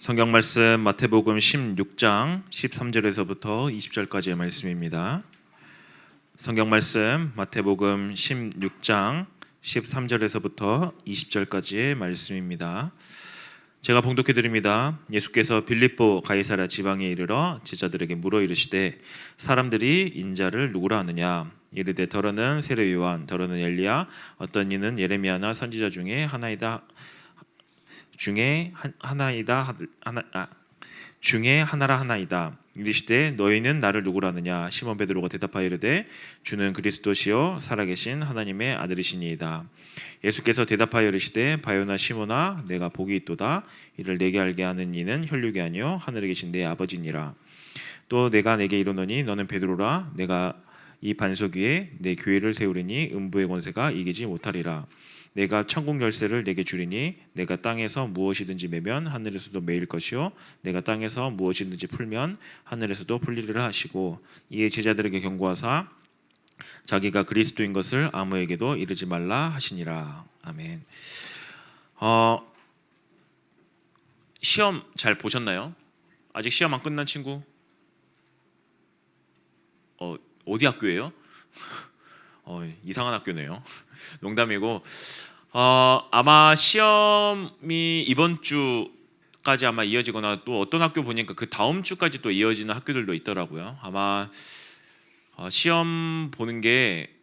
성경 말씀 마태복음 16장 13절에서부터 20절까지의 말씀입니다. 성경 말씀 마태복음 16장 13절에서부터 20절까지의 말씀입니다. 제가 봉독해 드립니다. 예수께서 빌립보 가이사랴 지방에 이르러 제자들에게 물어 이르시되 사람들이 인자를 누구라 하느냐 이르되 더러는 세례 요한 더러는 엘리야 어떤 이는 예레미야나 선지자 중에 하나이다 중에 하나라 하나이다. 이르시되 너희는 나를 누구라 하느냐 시몬 베드로가 대답하여 이르되 주는 그리스도시요 살아계신 하나님의 아들이시니이다. 예수께서 대답하여 이르시되 바요나 시몬아 내가 복이 있도다. 이를 내게 알게 하는 이는 혈육이 아니요 하늘에 계신 내 아버지니라. 또 내가 내게 이르노니 너는 베드로라. 내가 이 반석 위에 내 교회를 세우리니 음부의 권세가 이기지 못하리라. 내가 천국 열쇠를 내게 주리니 내가 땅에서 무엇이든지 매면 하늘에서도 매일 것이요 내가 땅에서 무엇이든지 풀면 하늘에서도 풀리리라 하시고 이에 제자들에게 경고하사 자기가 그리스도인 것을 아무에게도 이르지 말라 하시니라. 아멘. 시험 잘 보셨나요? 아직 시험 안 끝난 친구? 어디 학교예요? 이상한 학교네요. 농담이고 아마 시험이 이번 주까지 아마 이어지거나 또 어떤 학교 보니까 그 다음 주까지 또 이어지는 학교들도 있더라고요. 아마 시험 보는 게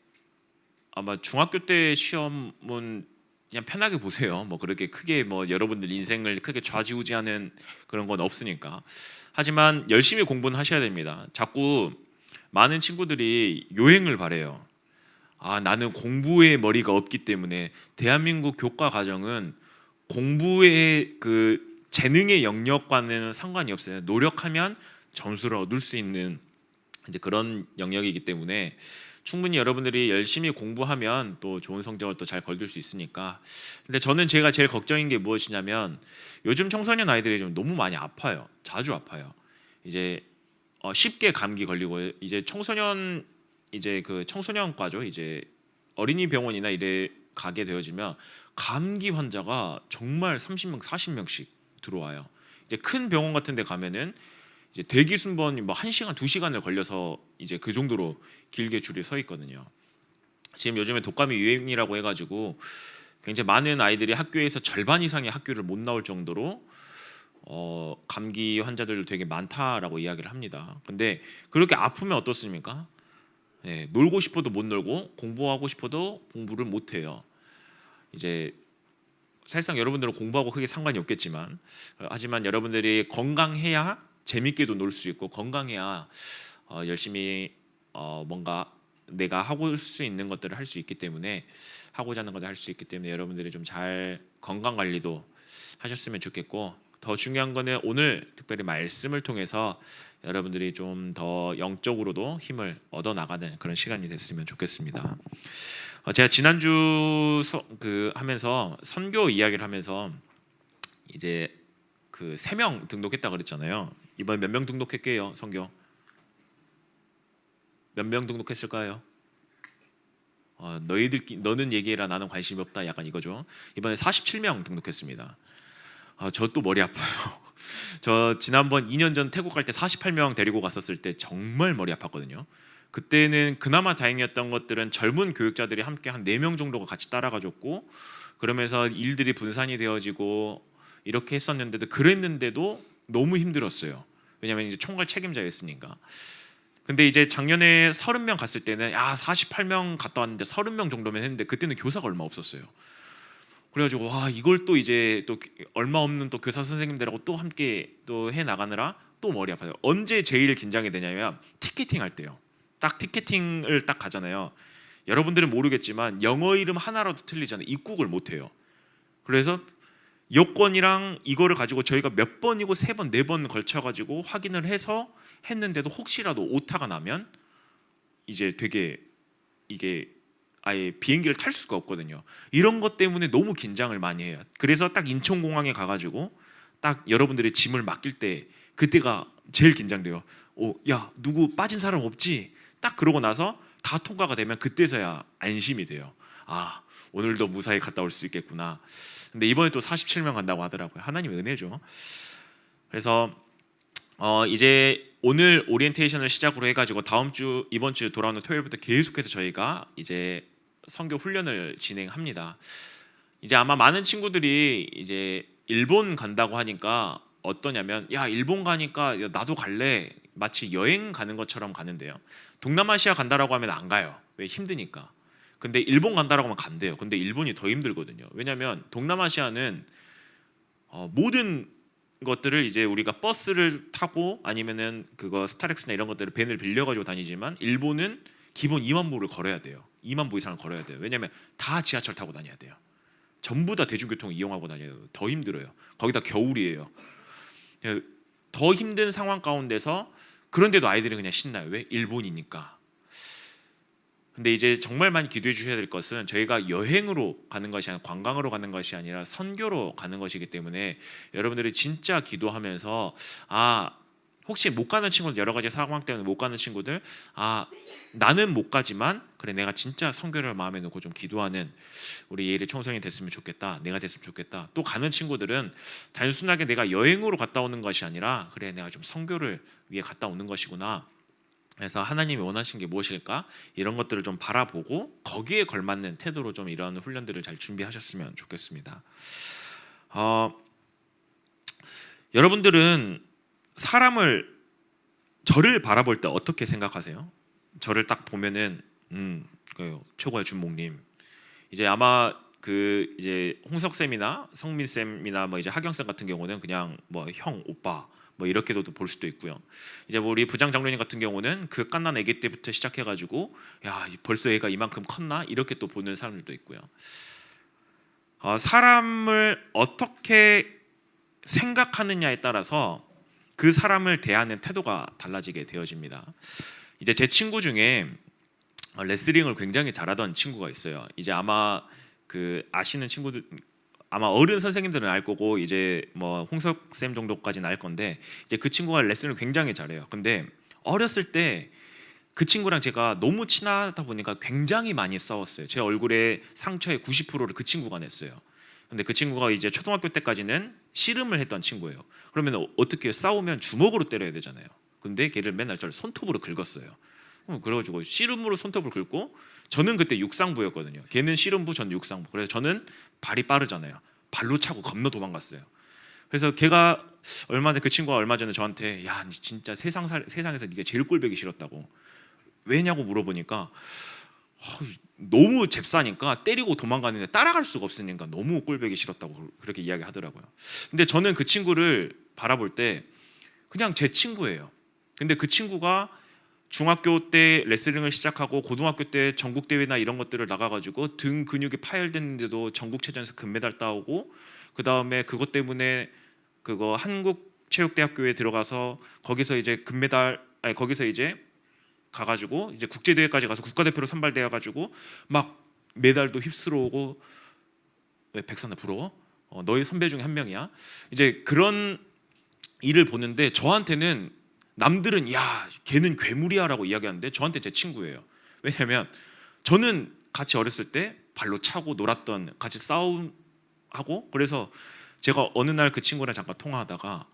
아마 중학교 때 시험은 그냥 편하게 보세요. 뭐 그렇게 크게 뭐 여러분들 인생을 크게 좌지우지하는 그런 건 없으니까. 하지만 열심히 공부는 하셔야 됩니다. 자꾸 많은 친구들이 요행을 바래요. 나는 공부에 머리가 없기 때문에 대한민국 교과 과정은 공부의 그 재능의 영역과는 상관이 없어요. 노력하면 점수를 얻을 수 있는 이제 그런 영역이기 때문에 충분히 여러분들이 열심히 공부하면 또 좋은 성적을 또 잘 거둘 수 있으니까. 근데 저는 제가 제일 걱정인 게 무엇이냐면 요즘 청소년 아이들이 좀 너무 많이 아파요. 자주 아파요. 이제 쉽게 감기 걸리고 이제 청소년 이제 그 청소년과죠. 이제 어린이 병원이나 이래 가게 되어지면 감기 환자가 정말 30명, 40명씩 들어와요. 이제 큰 병원 같은 데 가면은 이제 대기 순번이 뭐 1시간, 2시간을 걸려서 이제 그 정도로 길게 줄이 서 있거든요. 지금 요즘에 독감이 유행이라고 해 가지고 굉장히 많은 아이들이 학교에서 절반 이상의 학교를 못 나올 정도로 감기 환자들도 되게 많다라고 이야기를 합니다. 근데 그렇게 아프면 어떻습니까? 놀고 싶어도 못 놀고 공부하고 싶어도 공부를 못 해요. 이제 사실상 여러분들은 공부하고 크게 상관이 없겠지만 하지만 여러분들이 건강해야 재밌게도 놀 수 있고 건강해야 열심히 뭔가 내가 하고 수 있는 것들을 할 수 있기 때문에 하고자 하는 것을 할 수 있기 때문에 여러분들이 좀 잘 건강 관리도 하셨으면 좋겠고 더 중요한 거는 오늘 특별히 말씀을 통해서 여러분들이 좀 더 영적으로도 힘을 얻어 나가는 그런 시간이 됐으면 좋겠습니다. 제가 지난주 하면서 선교 이야기를 하면서 이제 그 3명 등록했다 그랬잖아요. 이번에 몇 명 등록할게요? 선교 몇 명 등록했을까요? 너는 얘기해라 나는 관심이 없다 약간 이거죠. 이번에 47명 등록했습니다. 저 또 머리 아파요. 저 지난번 2년 전 태국 갈 때 48명 데리고 갔었을 때 정말 머리 아팠거든요. 그때는 그나마 다행이었던 것들은 젊은 교육자들이 함께 한 4명 정도가 같이 따라가 줬고 그러면서 일들이 분산이 되어지고 이렇게 했었는데도 그랬는데도 너무 힘들었어요. 왜냐하면 이제 총괄 책임자였으니까. 근데 이제 작년에 30명 갔을 때는 48명 갔다 왔는데 30명 정도면 했는데 그때는 교사가 얼마 없었어요. 그래가지고 이걸 또 이제 또 얼마 없는 또 교사 선생님들하고 또 함께 또 해 나가느라 또 머리 아파요. 언제 제일 긴장이 되냐면 티켓팅 할 때요. 딱 티켓팅을 딱 가잖아요. 여러분들은 모르겠지만 영어 이름 하나라도 틀리잖아요. 입국을 못 해요. 그래서 여권이랑 이거를 가지고 저희가 몇 번이고 3번, 4번 걸쳐가지고 확인을 해서 했는데도 혹시라도 오타가 나면 이제 되게 이게 아예 비행기를 탈 수가 없거든요. 이런 것 때문에 너무 긴장을 많이 해요. 그래서 딱 인천공항에 가가지고 딱 여러분들의 짐을 맡길 때 그때가 제일 긴장돼요. 야 누구 빠진 사람 없지? 딱 그러고 나서 다 통과가 되면 그때서야 안심이 돼요. 오늘도 무사히 갔다 올 수 있겠구나. 근데 이번에 또 47명 간다고 하더라고요. 하나님의 은혜죠. 그래서 이제 오늘 오리엔테이션을 시작으로 해가지고 다음 주 이번 주 돌아오는 토요일부터 계속해서 저희가 이제 선교 훈련을 진행합니다. 이제 아마 많은 친구들이 이제 일본 간다고 하니까 어떠냐면, 야 일본 가니까 나도 갈래, 마치 여행 가는 것처럼 가는데요. 동남아시아 간다라고 하면 안 가요. 왜? 힘드니까. 근데 일본 간다라고 하면 간대요. 근데 일본이 더 힘들거든요. 왜냐하면 동남아시아는 모든 것들을 이제 우리가 버스를 타고 아니면은 그거 스타렉스나 이런 것들을 밴을 빌려가지고 다니지만, 일본은 기본 2만 보를 걸어야 돼요. 2만 보 이상을 걸어야 돼요. 왜냐하면 다 지하철 타고 다녀야 돼요. 전부 다 대중교통 이용하고 다녀요. 더 힘들어요. 거기다 겨울이에요. 더 힘든 상황 가운데서 그런데도 아이들이 그냥 신나요. 왜? 일본이니까. 근데 이제 정말 많이 기도해 주셔야 될 것은, 저희가 여행으로 가는 것이 아니라 관광으로 가는 것이 아니라 선교로 가는 것이기 때문에, 여러분들이 진짜 기도하면서, 혹시 못 가는 친구들, 여러 가지 상황 때문에 못 가는 친구들, 나는 못 가지만 그래 내가 진짜 선교를 마음에 놓고 좀 기도하는 우리 예일의 총성이 됐으면 좋겠다, 내가 됐으면 좋겠다. 또 가는 친구들은 단순하게 내가 여행으로 갔다 오는 것이 아니라, 그래 내가 좀 선교를 위해 갔다 오는 것이구나, 그래서 하나님이 원하신 게 무엇일까, 이런 것들을 좀 바라보고 거기에 걸맞는 태도로 좀 이런 훈련들을 잘 준비하셨으면 좋겠습니다. 여러분들은 저를 바라볼 때 어떻게 생각하세요? 저를 딱 보면은 최고의 준목님, 이제 아마 그 이제 홍석 쌤이나 성민 쌤이나 뭐 이제 하경 쌤 같은 경우는 그냥 뭐 형, 오빠 뭐 이렇게도 볼 수도 있고요. 이제 뭐 우리 부장 장로님 같은 경우는 그 갓난 아기 때부터 시작해가지고, 야 벌써 애가 이만큼 컸나, 이렇게 또 보는 사람들도 있고요. 사람을 어떻게 생각하느냐에 따라서 그 사람을 대하는 태도가 달라지게 되어집니다. 이제 제 친구 중에 레슬링을 굉장히 잘하던 친구가 있어요. 이제 아마 그 아시는 친구들, 아마 어른 선생님들은 알 거고, 이제 뭐 홍석 쌤 정도까지는 알 건데, 이제 그 친구가 레슨을 굉장히 잘해요. 근데 어렸을 때 그 친구랑 제가 너무 친하다 보니까 굉장히 많이 싸웠어요. 제 얼굴에 상처의 90%를 그 친구가 냈어요. 근데 그 친구가 이제 초등학교 때까지는 씨름을 했던 친구예요. 그러면 어떻게 싸우면 주먹으로 때려야 되잖아요. 근데 걔를 맨날 저를 손톱으로 긁었어요. 그래가지고 씨름으로 손톱을 긁고, 저는 그때 육상부였거든요. 걔는 씨름부, 저는 육상부. 그래서 저는 발이 빠르잖아요. 발로 차고 겁나 도망갔어요. 그래서 걔가 그 친구가 얼마 전에 저한테, 야 진짜 세상에서 네가 제일 꼴보기 싫었다고. 왜냐고 물어보니까, 너무 잽싸니까 때리고 도망가는데 따라갈 수가 없으니까 너무 꼴보기 싫었다고 그렇게 이야기하더라고요. 근데 저는 그 친구를 바라볼 때 그냥 제 친구예요. 근데 그 친구가 중학교 때 레슬링을 시작하고 고등학교 때 전국 대회나 이런 것들을 나가가지고 등 근육이 파열됐는데도 전국체전에서 금메달 따오고, 그 다음에 그것 때문에 그거 한국체육대학교에 들어가서 거기서 이제 거기서 이제 가가지고 이제 국제대회까지 가서 국가대표로 선발되어가지고 막 메달도 휩쓸어오고. 왜 백선아 부러워? 너희 선배 중에 한 명이야. 이제 그런 일을 보는데, 저한테는 남들은 야 걔는 괴물이야라고 이야기하는데, 저한테 제 친구예요. 왜냐면 저는 같이 어렸을 때 발로 차고 놀았던, 같이 싸움하고, 그래서 제가 어느 날 그 친구랑 잠깐 통화하다가,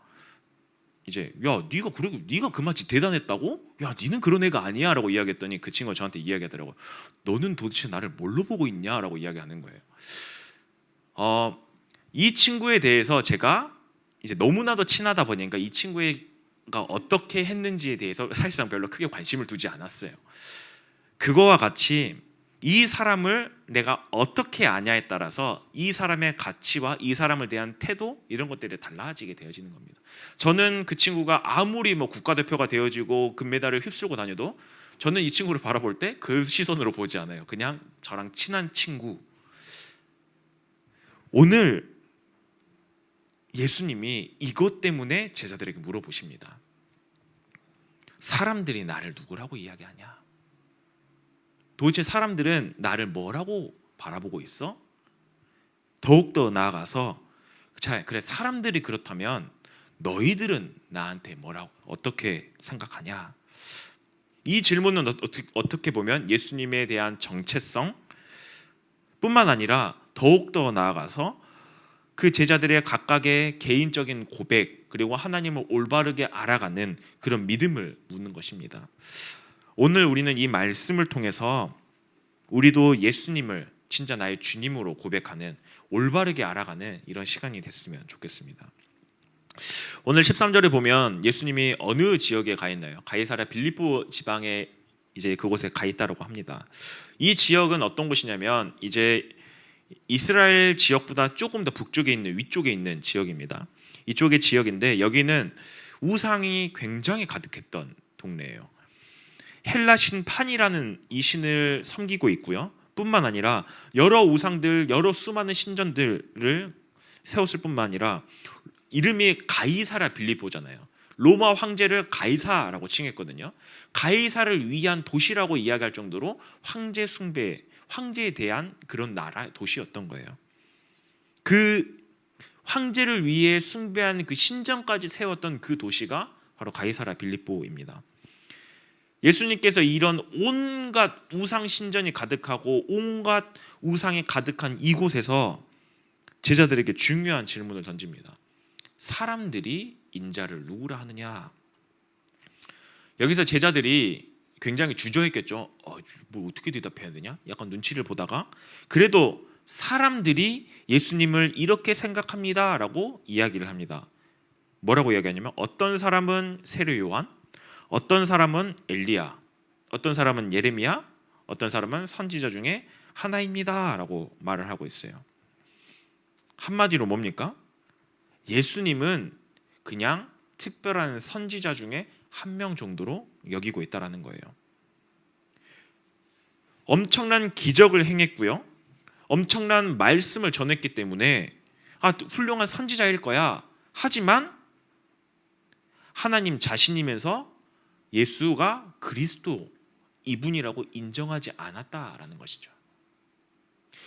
이제 야 네가 그 맛이 대단했다고? 야 니는 그런 애가 아니야라고 이야기했더니, 그 친구가 저한테 이야기하더라고요. 너는 도대체 나를 뭘로 보고 있냐라고 이야기하는 거예요. 이 친구에 대해서 제가 이제 너무나도 친하다 보니까 이 친구가 어떻게 했는지에 대해서 사실상 별로 크게 관심을 두지 않았어요. 그거와 같이 이 사람을 내가 어떻게 아냐에 따라서 이 사람의 가치와 이 사람을 대한 태도, 이런 것들이 달라지게 되어지는 겁니다. 저는 그 친구가 아무리 뭐 국가대표가 되어지고 금메달을 휩쓸고 다녀도, 저는 이 친구를 바라볼 때 그 시선으로 보지 않아요. 그냥 저랑 친한 친구. 오늘 예수님이 이것 때문에 제자들에게 물어보십니다. 사람들이 나를 누구라고 이야기하냐? 도대체 사람들은 나를 뭐라고 바라보고 있어? 더욱더 나아가서, 자 그래 사람들이 그렇다면 너희들은 나한테 뭐라고 어떻게 생각하냐? 이 질문은 어떻게 보면 예수님에 대한 정체성 뿐만 아니라 더욱더 나아가서 그 제자들의 각각의 개인적인 고백, 그리고 하나님을 올바르게 알아가는 그런 믿음을 묻는 것입니다. 오늘 우리는 이 말씀을 통해서 우리도 예수님을 진짜 나의 주님으로 고백하는, 올바르게 알아가는 이런 시간이 됐으면 좋겠습니다. 오늘 13절에 보면 예수님이 어느 지역에 가 있나요? 가이사랴 빌립보 지방에 이제 그곳에 가 있다라고 합니다. 이 지역은 어떤 곳이냐면 이제 이스라엘 지역보다 조금 더 북쪽에 있는, 위쪽에 있는 지역입니다. 이쪽의 지역인데 여기는 우상이 굉장히 가득했던 동네예요. 헬라 신 판이라는 이 신을 섬기고 있고요. 뿐만 아니라 여러 우상들, 여러 수많은 신전들을 세웠을 뿐만 아니라 이름이 가이사랴 빌립보잖아요. 로마 황제를 가이사라고 칭했거든요. 가이사를 위한 도시라고 이야기할 정도로 황제 숭배, 황제에 대한 그런 나라, 도시였던 거예요. 그 황제를 위해 숭배한 그 신전까지 세웠던 그 도시가 바로 가이사랴 빌립보입니다. 예수님께서 이런 온갖 우상 신전이 가득하고 온갖 우상이 가득한 이곳에서 제자들에게 중요한 질문을 던집니다. 사람들이 인자를 누구라 하느냐? 여기서 제자들이 굉장히 주저했겠죠. 뭐 어떻게 대답해야 되냐? 약간 눈치를 보다가 그래도 사람들이 예수님을 이렇게 생각합니다라고 이야기를 합니다. 뭐라고 이야기하냐면 어떤 사람은 세례 요한, 어떤 사람은 엘리야, 어떤 사람은 예레미야, 어떤 사람은 선지자 중에 하나입니다라고 말을 하고 있어요. 한마디로 뭡니까? 예수님은 그냥 특별한 선지자 중에 한 명 정도로 여기고 있다라는 거예요. 엄청난 기적을 행했고요. 엄청난 말씀을 전했기 때문에 훌륭한 선지자일 거야. 하지만 하나님 자신이면서 예수가 그리스도 이분이라고 인정하지 않았다라는 것이죠.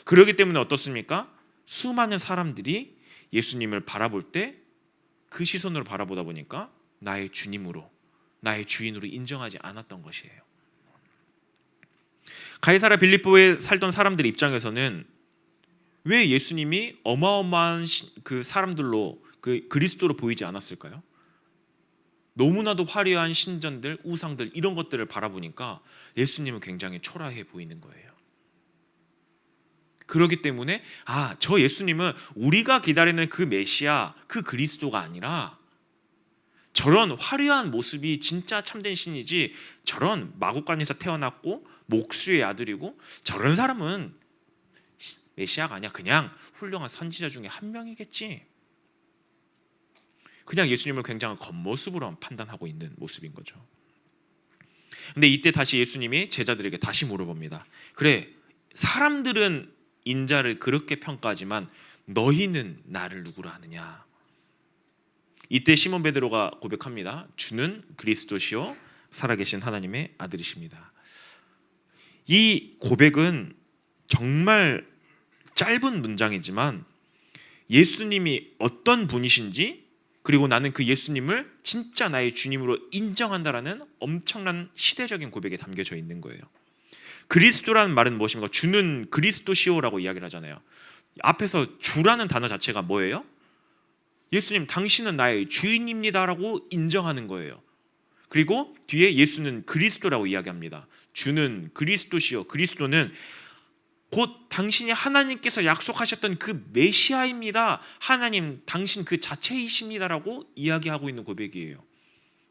그렇기 때문에 어떻습니까? 수많은 사람들이 예수님을 바라볼 때 그 시선으로 바라보다 보니까 나의 주님으로, 나의 주인으로 인정하지 않았던 것이에요. 가이사랴 빌립보에 살던 사람들 입장에서는 왜 예수님이 어마어마한 그 사람들로 그 그리스도로 보이지 않았을까요? 너무나도 화려한 신전들, 우상들 이런 것들을 바라보니까 예수님은 굉장히 초라해 보이는 거예요. 그렇기 때문에 저 예수님은 우리가 기다리는 그 메시아, 그 그리스도가 아니라 저런 화려한 모습이 진짜 참된 신이지, 저런 마구간에서 태어났고 목수의 아들이고 저런 사람은 메시아가 아니야. 그냥 훌륭한 선지자 중에 한 명이겠지. 그냥 예수님을 굉장한 겉모습으로 판단하고 있는 모습인 거죠. 근데 이때 다시 예수님이 제자들에게 다시 물어봅니다. 그래, 사람들은 인자를 그렇게 평가하지만 너희는 나를 누구라 하느냐? 이때 시몬 베드로가 고백합니다. 주는 그리스도시요 살아계신 하나님의 아들이십니다. 이 고백은 정말 짧은 문장이지만 예수님이 어떤 분이신지, 그리고 나는 그 예수님을 진짜 나의 주님으로 인정한다라는 엄청난 시대적인 고백에 담겨져 있는 거예요. 그리스도라는 말은 무엇입니까? 주는 그리스도시오라고 이야기를 하잖아요. 앞에서 주라는 단어 자체가 뭐예요? 예수님 당신은 나의 주인입니다라고 인정하는 거예요. 그리고 뒤에 예수는 그리스도라고 이야기합니다. 주는 그리스도시요, 그리스도는 곧 당신이 하나님께서 약속하셨던 그 메시아입니다. 하나님 당신 그 자체이십니다라고 이야기하고 있는 고백이에요.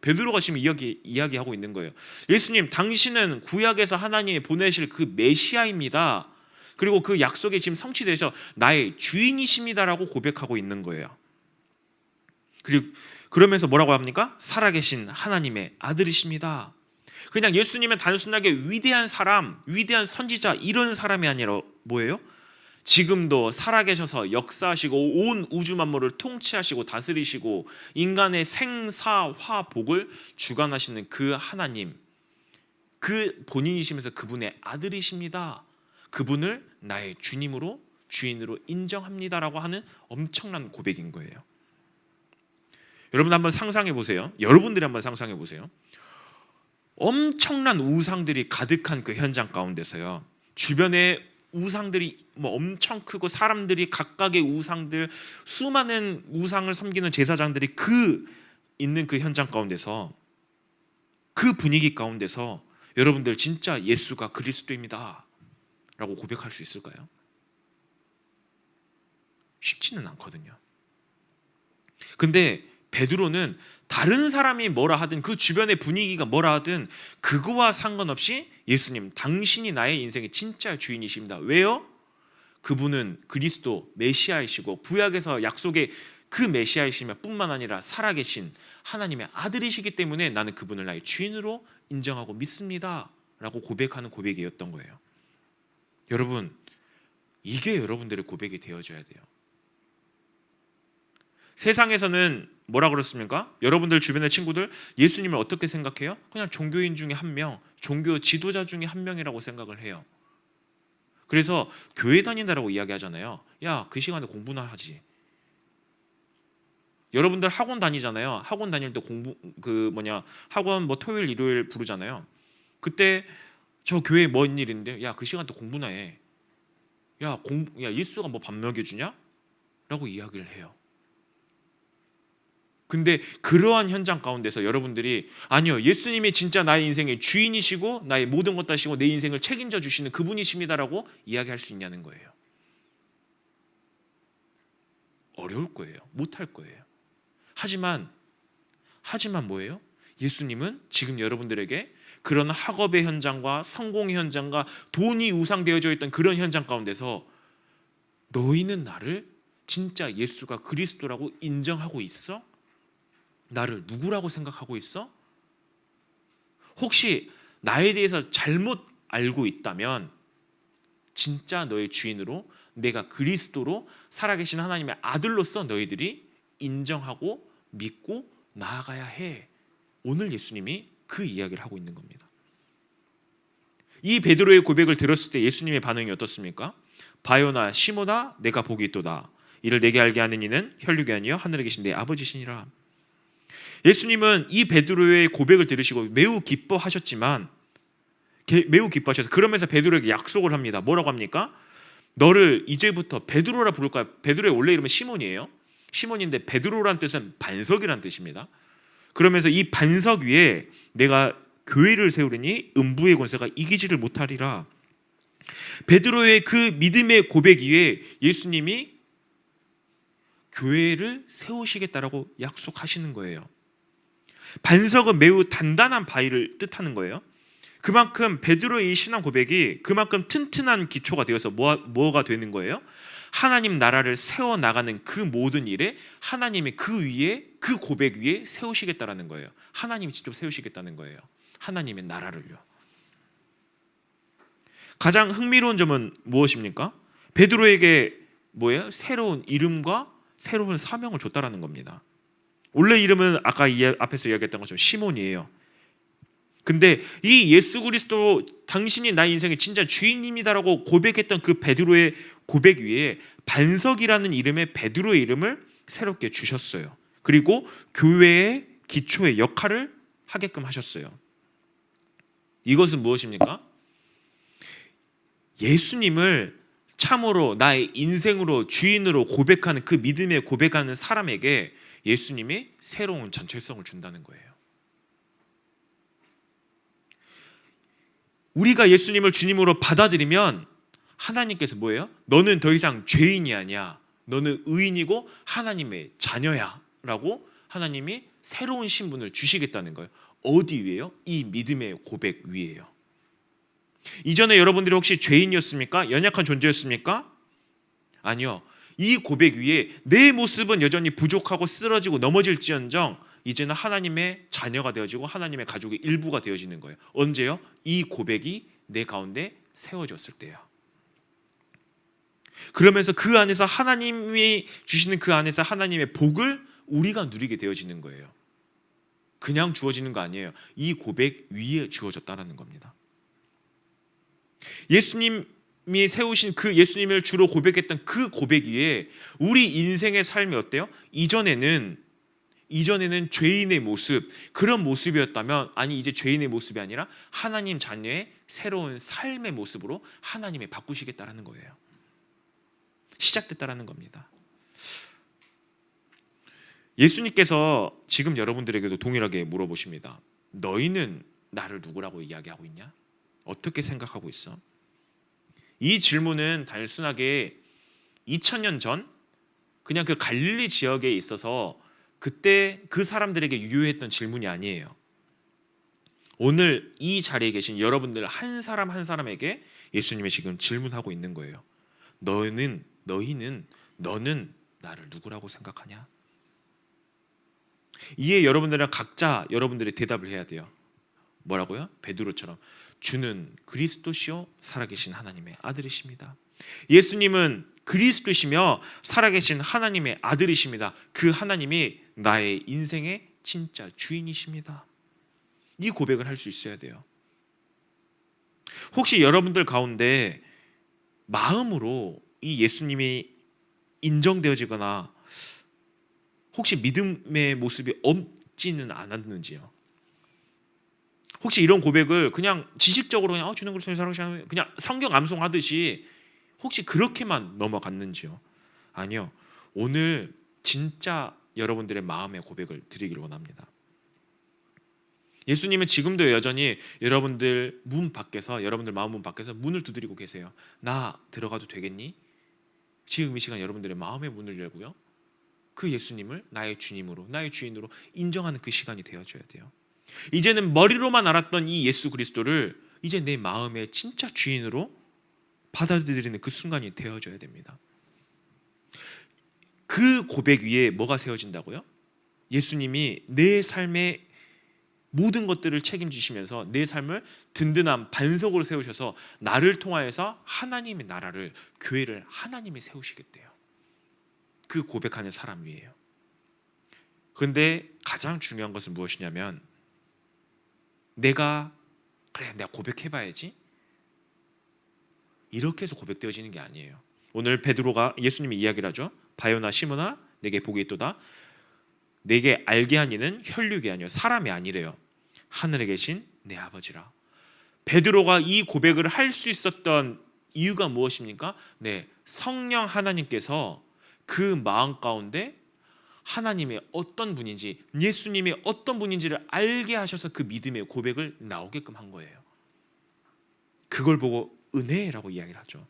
베드로가 지금 이야기하고 있는 거예요. 예수님 당신은 구약에서 하나님이 보내실 그 메시아입니다. 그리고 그 약속이 지금 성취돼서 나의 주인이십니다라고 고백하고 있는 거예요. 그리고 그러면서 뭐라고 합니까? 살아계신 하나님의 아들이십니다. 그냥 예수님은 단순하게 위대한 사람, 위대한 선지자 이런 사람이 아니라 뭐예요? 지금도 살아계셔서 역사하시고 온 우주 만물을 통치하시고 다스리시고 인간의 생사화복을 주관하시는 그 하나님, 그 본인이시면서 그분의 아들이십니다. 그분을 나의 주님으로, 주인으로 인정합니다라고 하는 엄청난 고백인 거예요. 여러분 한번 상상해 보세요. 여러분들이 한번 상상해 보세요. 엄청난 우상들이 가득한 그 현장 가운데서요, 주변에 우상들이 뭐 엄청 크고 사람들이 각각의 우상들 수많은 우상을 섬기는 제사장들이 그 있는 그 현장 가운데서 그 분위기 가운데서 여러분들 진짜 예수가 그리스도입니다 라고 고백할 수 있을까요? 쉽지는 않거든요. 근데 베드로는 다른 사람이 뭐라 하든 그 주변의 분위기가 뭐라 하든 그거와 상관없이 예수님 당신이 나의 인생의 진짜 주인이십니다. 왜요? 그분은 그리스도 메시아이시고 구약에서 약속의 그 메시아이시며 뿐만 아니라 살아계신 하나님의 아들이시기 때문에 나는 그분을 나의 주인으로 인정하고 믿습니다 라고 고백하는 고백이었던 거예요. 여러분, 이게 여러분들의 고백이 되어져야 돼요. 세상에서는 뭐라 그렇습니까? 여러분들 주변의 친구들 예수님을 어떻게 생각해요? 그냥 종교인 중에 한 명, 종교 지도자 중에 한 명이라고 생각을 해요. 그래서 교회 다닌다라고 이야기하잖아요. 야, 그 시간에 공부나 하지. 여러분들 학원 다니잖아요. 학원 다닐 때 학원 뭐 토요일 일요일 부르잖아요. 그때 저 교회 뭔 일인데 야, 그 시간 때 공부나 해. 야, 예수가 뭐 밥 먹여주냐? 라고 이야기를 해요. 근데 그러한 현장 가운데서 여러분들이 아니요, 예수님이 진짜 나의 인생의 주인이시고 나의 모든 것 다시고 내 인생을 책임져 주시는 그분이십니다라고 이야기할 수 있냐는 거예요. 어려울 거예요. 못할 거예요. 하지만 뭐예요? 예수님은 지금 여러분들에게 그런 학업의 현장과 성공의 현장과 돈이 우상되어져 있던 그런 현장 가운데서 너희는 나를 진짜 예수가 그리스도라고 인정하고 있어? 나를 누구라고 생각하고 있어? 혹시 나에 대해서 잘못 알고 있다면 진짜 너의 주인으로 내가 그리스도로 살아계신 하나님의 아들로서 너희들이 인정하고 믿고 나아가야 해. 오늘 예수님이 그 이야기를 하고 있는 겁니다. 이 베드로의 고백을 들었을 때 예수님의 반응이 어떻습니까? 바요나 시모나 내가 복이 있도다. 이를 내게 알게 하는 이는 혈육이 아니요 하늘에 계신 내 아버지시니라. 예수님은 이 베드로의 고백을 들으시고 매우 기뻐하셨지만 그러면서 베드로에게 약속을 합니다. 뭐라고 합니까? 너를 이제부터 베드로라 부를 거야. 베드로의 원래 이름은 시몬이에요. 시몬인데 베드로란 뜻은 반석이란 뜻입니다. 그러면서 이 반석 위에 내가 교회를 세우리니 음부의 권세가 이기지를 못하리라. 베드로의 그 믿음의 고백 위에 예수님이 교회를 세우시겠다라고 약속하시는 거예요. 반석은 매우 단단한 바위를 뜻하는 거예요. 그만큼 베드로의 이 신앙 고백이 그만큼 튼튼한 기초가 되어서 뭐가 되는 거예요? 하나님 나라를 세워나가는 그 모든 일에 하나님이 그 위에 그 고백 위에 세우시겠다라는 거예요. 하나님이 직접 세우시겠다는 거예요. 하나님의 나라를요. 가장 흥미로운 점은 무엇입니까? 베드로에게 뭐예요? 새로운 이름과 새로운 사명을 줬다라는 겁니다. 원래 이름은 아까 앞에서 이야기했던 것처럼 시몬이에요. 근데 이 예수 그리스도 당신이 나의 인생의 진짜 주인입니다라고 고백했던 그 베드로의 고백 위에 반석이라는 이름의 베드로의 이름을 새롭게 주셨어요. 그리고 교회의 기초의 역할을 하게끔 하셨어요. 이것은 무엇입니까? 예수님을 참으로 나의 인생으로 주인으로 고백하는 그 믿음에 고백하는 사람에게 예수님이 새로운 정체성을 준다는 거예요. 우리가 예수님을 주님으로 받아들이면 하나님께서 뭐예요? 너는 더 이상 죄인이 아니야. 너는 의인이고 하나님의 자녀야 라고 하나님이 새로운 신분을 주시겠다는 거예요. 어디 위에요? 이 믿음의 고백 위에요. 이전에 여러분들이 혹시 죄인이었습니까? 연약한 존재였습니까? 아니요. 이 고백 위에 내 모습은 여전히 부족하고 쓰러지고 넘어질지언정 이제는 하나님의 자녀가 되어지고 하나님의 가족의 일부가 되어지는 거예요. 언제요? 이 고백이 내 가운데 세워졌을 때요. 그러면서 그 안에서 하나님이 주시는 그 안에서 하나님의 복을 우리가 누리게 되어지는 거예요. 그냥 주어지는 거 아니에요. 이 고백 위에 주어졌다는 겁니다. 예수님이 세우신 그 예수님을 주로 고백했던 그 고백 위에 우리 인생의 삶이 어때요? 이전에는 이전에는 죄인의 모습, 그런 모습이었다면 아니 이제 죄인의 모습이 아니라 하나님 자녀의 새로운 삶의 모습으로 하나님이 바꾸시겠다라는 거예요. 시작됐다라는 겁니다. 예수님께서 지금 여러분들에게도 동일하게 물어보십니다. 너희는 나를 누구라고 이야기하고 있냐? 어떻게 생각하고 있어? 이 질문은 단순하게 2000년 전 그냥 그 갈릴리 지역에 있어서 그때 그 사람들에게 유효했던 질문이 아니에요. 오늘 이 자리에 계신 여러분들 한 사람 한 사람에게 예수님이 지금 질문하고 있는 거예요. 너는 나를 누구라고 생각하냐? 이에 여러분들은 각자 여러분들이 대답을 해야 돼요. 뭐라고요? 베드로처럼 주는 그리스도시요 살아계신 하나님의 아들이십니다. 예수님은 그리스도시며 살아계신 하나님의 아들이십니다. 그 하나님이 나의 인생의 진짜 주인이십니다. 이 고백을 할 수 있어야 돼요. 혹시 여러분들 가운데 마음으로 이 예수님이 인정되어지거나 혹시 믿음의 모습이 없지는 않았는지요? 혹시 이런 고백을 그냥 지식적으로 그냥 주는 그리스도의 살아계신 그냥 성경 암송하듯이 혹시 그렇게만 넘어갔는지요? 아니요. 오늘 진짜 여러분들의 마음의 고백을 드리기를 원합니다. 예수님은 지금도 여전히 여러분들 문 밖에서 여러분들 마음 문 밖에서 문을 두드리고 계세요. 나 들어가도 되겠니? 지금 이 시간 여러분들의 마음의 문을 열고요. 그 예수님을 나의 주님으로 나의 주인으로 인정하는 그 시간이 되어줘야 돼요. 이제는 머리로만 알았던 이 예수 그리스도를 이제 내 마음의 진짜 주인으로 받아들이는 그 순간이 되어줘야 됩니다. 그 고백 위에 뭐가 세워진다고요? 예수님이 내 삶의 모든 것들을 책임지시면서 내 삶을 든든한 반석으로 세우셔서 나를 통하여서 하나님의 나라를, 교회를 하나님이 세우시겠대요. 그 고백하는 사람 위에요. 그런데 가장 중요한 것은 무엇이냐면 내가 고백해봐야지 이렇게 해서 고백되어지는 게 아니에요. 오늘 베드로가 예수님이 이야기를 하죠. 바요나 시몬아 내게 복이 있도다. 내게 알게 한 이는 혈육이 아니요 사람이 아니래요. 하늘에 계신 내 아버지라. 베드로가 이 고백을 할 수 있었던 이유가 무엇입니까? 네, 성령 하나님께서 그 마음 가운데 하나님의 어떤 분인지, 예수님이 어떤 분인지를 알게 하셔서 그 믿음의 고백을 나오게끔 한 거예요. 그걸 보고 은혜라고 이야기를 하죠.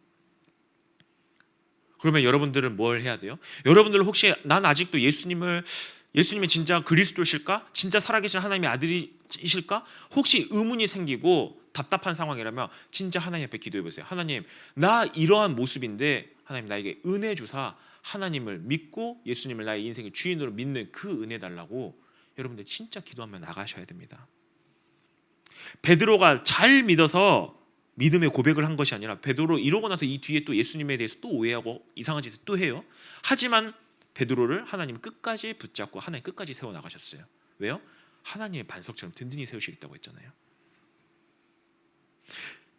그러면 여러분들은 뭘 해야 돼요? 여러분들 혹시 난 아직도 예수님이 진짜 그리스도실까? 진짜 살아계신 하나님의 아들이실까? 혹시 의문이 생기고 답답한 상황이라면 진짜 하나님 앞에 기도해 보세요. 하나님, 나 이러한 모습인데 하나님 나에게 은혜 주사 하나님을 믿고 예수님을 나의 인생의 주인으로 믿는 그 은혜 달라고 여러분들 진짜 기도하며 나가셔야 됩니다. 베드로가 잘 믿어서 믿음의 고백을 한 것이 아니라 베드로 이러고 나서 이 뒤에 또 예수님에 대해서 또 오해하고 이상한 짓을 또 해요. 하지만 베드로를 하나님 끝까지 붙잡고 하나님 끝까지 세워나가셨어요. 왜요? 하나님의 반석처럼 든든히 세우시겠다고 했잖아요.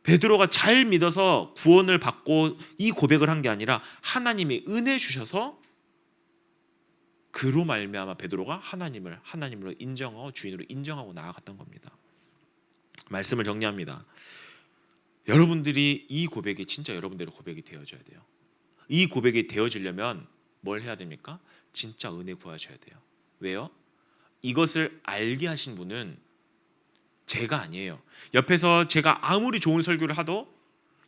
베드로가 잘 믿어서 구원을 받고 이 고백을 한 게 아니라 하나님이 은혜 주셔서 그로 말미암아 베드로가 하나님을 하나님으로 인정하고 주인으로 인정하고 나아갔던 겁니다. 말씀을 정리합니다. 여러분들이 이 고백이 진짜 여러분들의 고백이 되어져야 돼요. 이 고백이 되어지려면 뭘 해야 됩니까? 진짜 은혜 구하셔야 돼요. 왜요? 이것을 알게 하신 분은 제가 아니에요. 옆에서 제가 아무리 좋은 설교를 하도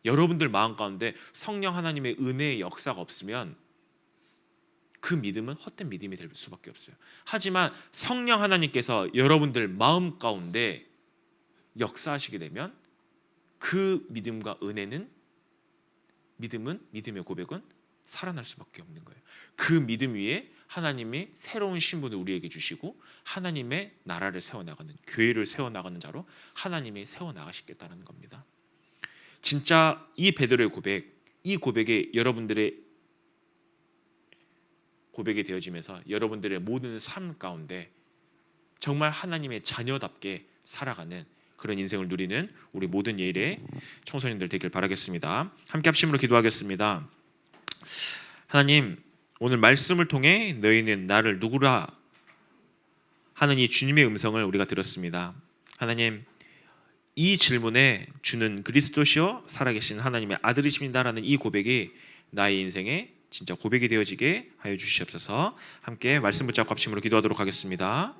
여러분들 마음 가운데 성령 하나님의 은혜의 역사가 없으면 그 믿음은 헛된 믿음이 될 수밖에 없어요. 하지만 성령 하나님께서 여러분들 마음 가운데 역사하시게 되면 그 믿음과 은혜는 믿음의 고백은 살아날 수밖에 없는 거예요. 그 믿음 위에 하나님이 새로운 신분을 우리에게 주시고 하나님의 나라를 세워나가는, 교회를 세워나가는 자로 하나님이 세워나가시겠다는 겁니다. 진짜 이 베드로의 고백, 이 고백이 여러분들의 고백이 되어지면서 여러분들의 모든 삶 가운데 정말 하나님의 자녀답게 살아가는 그런 인생을 누리는 우리 모든 예일의 청소년들 되길 바라겠습니다. 함께 합심으로 기도하겠습니다. 하나님, 오늘 말씀을 통해 너희는 나를 누구라 하는 이 주님의 음성을 우리가 들었습니다. 하나님, 이 질문에 주는 그리스도시요 살아계신 하나님의 아들이십니다라는 이 고백이 나의 인생에 진짜 고백이 되어지게 하여 주시옵소서. 함께 말씀 붙잡고 합심으로 기도하도록 하겠습니다.